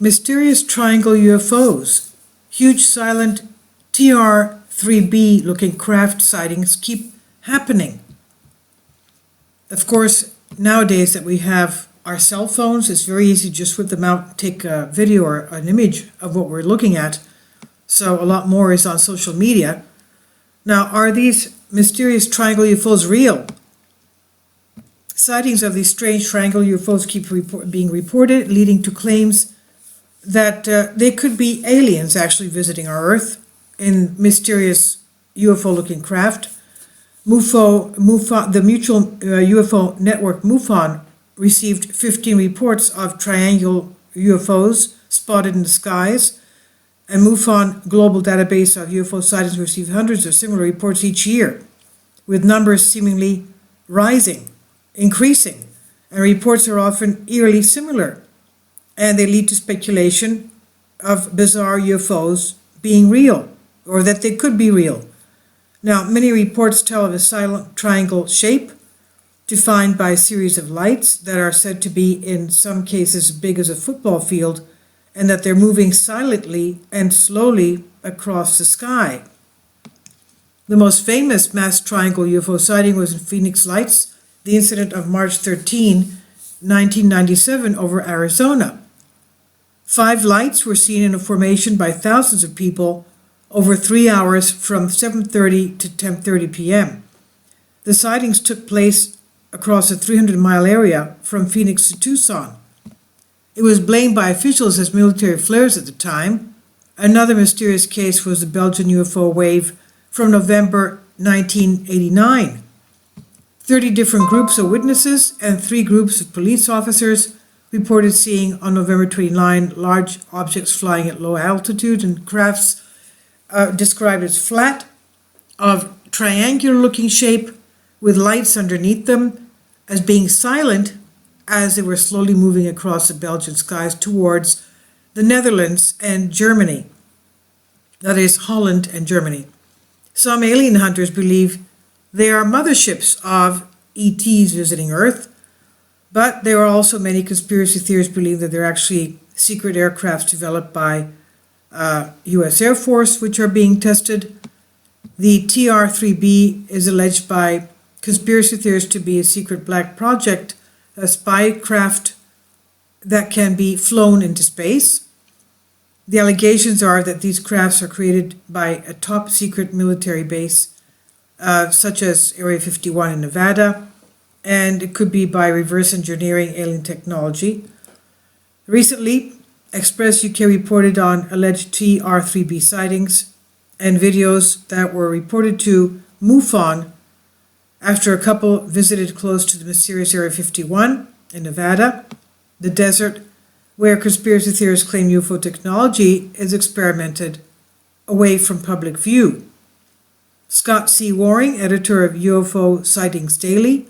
Mysterious triangle UFOs. Huge silent TR-3B looking craft sightings keep happening. Of course, nowadays that we have our cell phones, it's very easy to just whip them out, take a video or an image of what we're looking at. So a lot more is on social media. Now, are these mysterious triangle UFOs real? Sightings of these strange triangle UFOs keep being reported, leading to claims that they could be aliens actually visiting our Earth in mysterious UFO-looking craft. The mutual UFO network MUFON received 15 reports of triangle UFOs spotted in the skies, and MUFON global database of UFO sightings received hundreds of similar reports each year, with numbers seemingly rising, increasing, and reports are often eerily similar, and they lead to speculation of bizarre UFOs being real, or that they could be real. Now, many reports tell of a silent triangle shape defined by a series of lights that are said to be in some cases big as a football field, and that they're moving silently and slowly across the sky. The most famous mass triangle UFO sighting was in Phoenix Lights, the incident of March 13, 1997 over Arizona. 5 lights were seen in a formation by thousands of people over 3 hours from 7:30 to 10:30 p.m. The sightings took place across a 300-mile area from Phoenix to Tucson. It was blamed by officials as military flares at the time. Another mysterious case was the Belgian UFO wave from November 1989. 30 different groups of witnesses and 3 groups of police officers reported seeing on November 29 large objects flying at low altitude and crafts described as flat, of triangular-looking shape, with lights underneath them, as being silent as they were slowly moving across the Belgian skies towards the Netherlands and Germany. That is, Holland and Germany. Some alien hunters believe they are motherships of ETs visiting Earth, but there are also many conspiracy theorists believe that they're actually secret aircrafts developed by U.S. Air Force, which are being tested. The TR-3B is alleged by conspiracy theorists to be a secret black project, a spy craft that can be flown into space. The allegations are that these crafts are created by a top secret military base, such as Area 51 in Nevada, and it could be by reverse engineering alien technology. Recently, Express UK reported on alleged TR-3B sightings and videos that were reported to MUFON after a couple visited close to the mysterious Area 51 in Nevada, the desert where conspiracy theorists claim UFO technology is experimented away from public view. Scott C. Waring, editor of UFO Sightings Daily,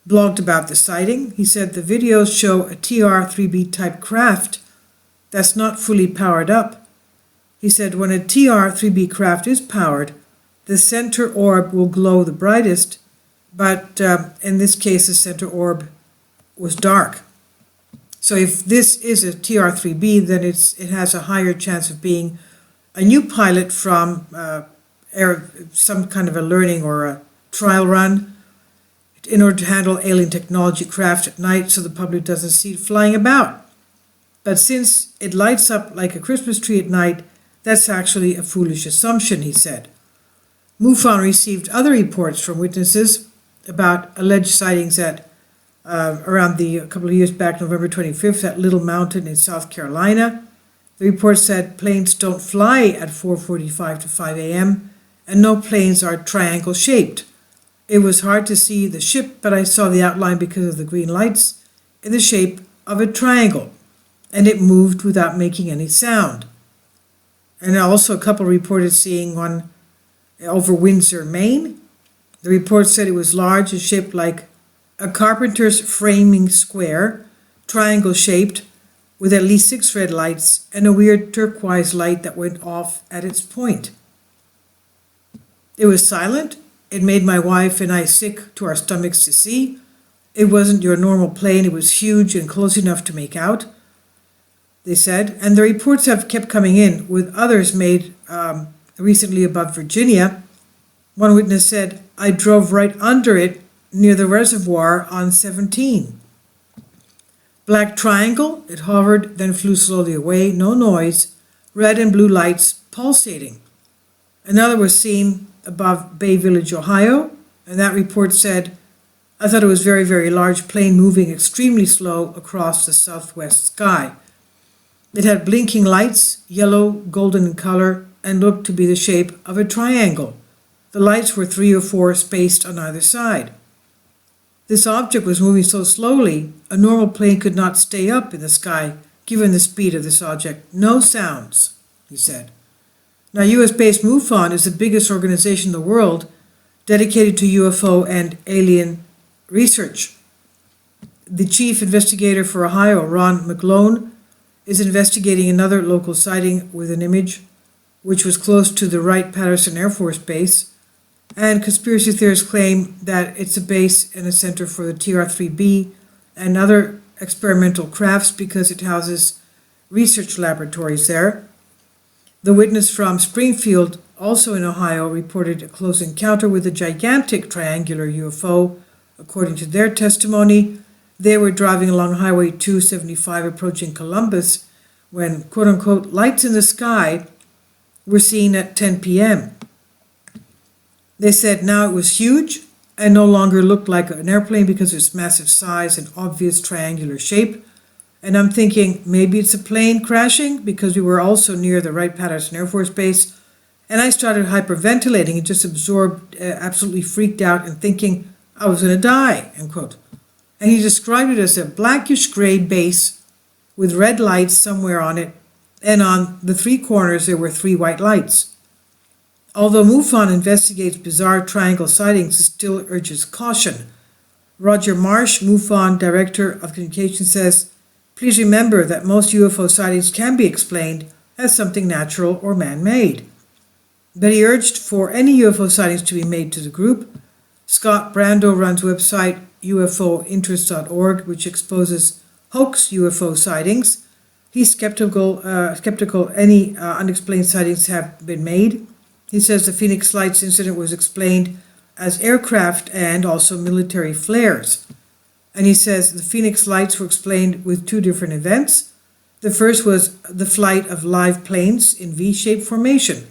blogged about the sighting. He said the videos show a TR-3B type craft that's not fully powered up. He said when a TR-3B craft is powered, the center orb will glow the brightest, but in this case the center orb was dark. So if this is a TR-3B, then it has a higher chance of being a new pilot from some kind of a learning or a trial run in order to handle alien technology craft at night so the public doesn't see it flying about. But since it lights up like a Christmas tree at night, that's actually a foolish assumption, he said. MUFON received other reports from witnesses about alleged sightings at around a couple of years back, November 25th, at Little Mountain in South Carolina. The report said planes don't fly at 4:45 to 5 a.m. and no planes are triangle shaped. It was hard to see the ship, but I saw the outline because of the green lights in the shape of a triangle, and it moved without making any sound. And also a couple reported seeing one over Windsor, Maine. The report said it was large and shaped like a carpenter's framing square, triangle shaped, with at least 6 red lights and a weird turquoise light that went off at its point. It was silent. It made my wife and I sick to our stomachs to see. It wasn't your normal plane. It was huge and close enough to make out. they said, and the reports have kept coming in, with others made recently above Virginia. One witness said, "I drove right under it near the reservoir on 17. Black triangle, it hovered, then flew slowly away, no noise, red and blue lights pulsating." Another was seen above Bay Village, Ohio, and that report said, "I thought it was very, very large plane moving extremely slow across the southwest sky. It had blinking lights, yellow, golden in color, and looked to be the shape of a triangle. The lights were 3 or 4 spaced on either side. This object was moving so slowly, a normal plane could not stay up in the sky, given the speed of this object. No sounds," he said. Now, US-based MUFON is the biggest organization in the world dedicated to UFO and alien research. The chief investigator for Ohio, Ron McGlone, is investigating another local sighting with an image which was close to the Wright-Patterson Air Force Base, and conspiracy theorists claim that it's a base and a center for the TR-3B and other experimental crafts because it houses research laboratories there. The witness from Springfield, also in Ohio, reported a close encounter with a gigantic triangular UFO. According to their testimony, they were driving along Highway 275 approaching Columbus when, quote-unquote, lights in the sky were seen at 10 p.m. They said now it was huge and no longer looked like an airplane because of its massive size and obvious triangular shape. And I'm thinking maybe it's a plane crashing because we were also near the Wright-Patterson Air Force Base. And I started hyperventilating and just absorbed, absolutely freaked out and thinking I was going to die, end quote. And he described it as a blackish gray base with red lights somewhere on it, and on the 3 corners there were 3 white lights. Although MUFON investigates bizarre triangle sightings, it still urges caution. Roger Marsh, MUFON Director of Communications, says, "Please remember that most UFO sightings can be explained as something natural or man-made." But he urged for any UFO sightings to be made to the group. Scott Brando runs website ufointerest.org, which exposes hoax UFO sightings. He's skeptical any unexplained sightings have been made. He says the Phoenix Lights incident was explained as aircraft and also military flares. And he says the Phoenix Lights were explained with 2 different events. The first was the flight of live planes in V-shaped formation.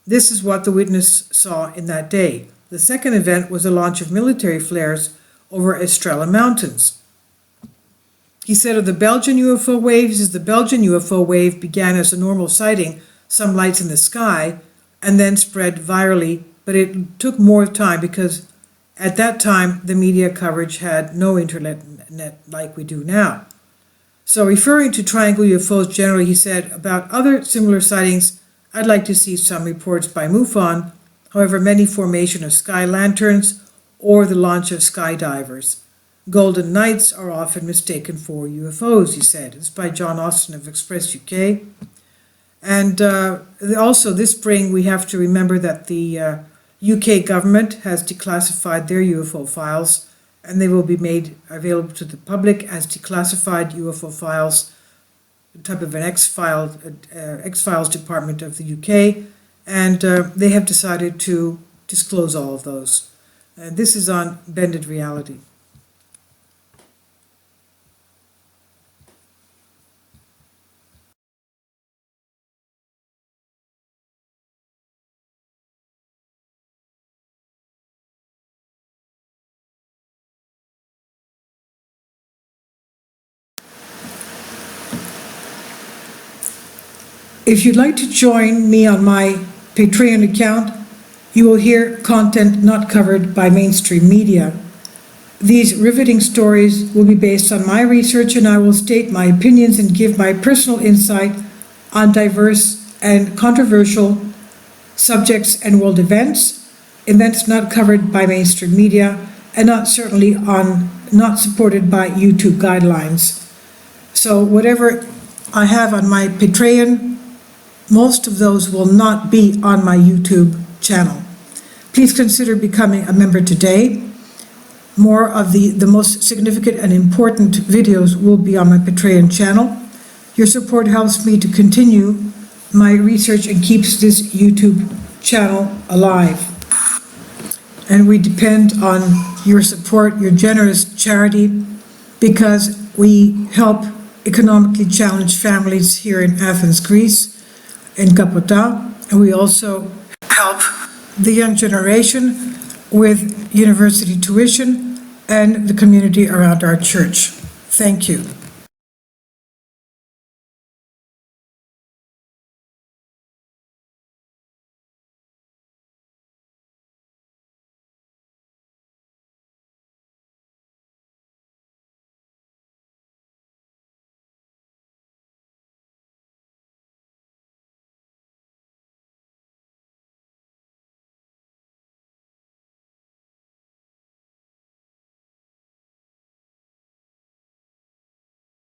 This is what the witness saw in that day. The second event was the launch of military flares over Estrella Mountains. He said of the Belgian UFO waves, the Belgian UFO wave began as a normal sighting, some lights in the sky, and then spread virally, but it took more time because at that time the media coverage had no internet like we do now. So referring to triangle UFOs generally, he said, about other similar sightings, "I'd like to see some reports by MUFON. However, many formation of sky lanterns or the launch of skydivers. Golden nights are often mistaken for UFOs," he said. It's by John Austin of Express UK. And also this spring, we have to remember that the UK government has declassified their UFO files, and they will be made available to the public as declassified UFO files, type of an X-Files department of the UK, and they have decided to disclose all of those. This is on Bended Reality. If you'd like to join me on my Patreon account, you will hear content not covered by mainstream media. These riveting stories will be based on my research, and I will state my opinions and give my personal insight on diverse and controversial subjects and world events not covered by mainstream media, and not supported by YouTube guidelines. So whatever I have on my Patreon, most of those will not be on my YouTube channel. Please consider becoming a member today. More of the most significant and important videos will be on my Patreon channel. Your support helps me to continue my research and keeps this YouTube channel alive. And we depend on your support, your generous charity, because we help economically challenged families here in Athens, Greece, in Kapota, and we also help the young generation with university tuition and the community around our church. Thank you.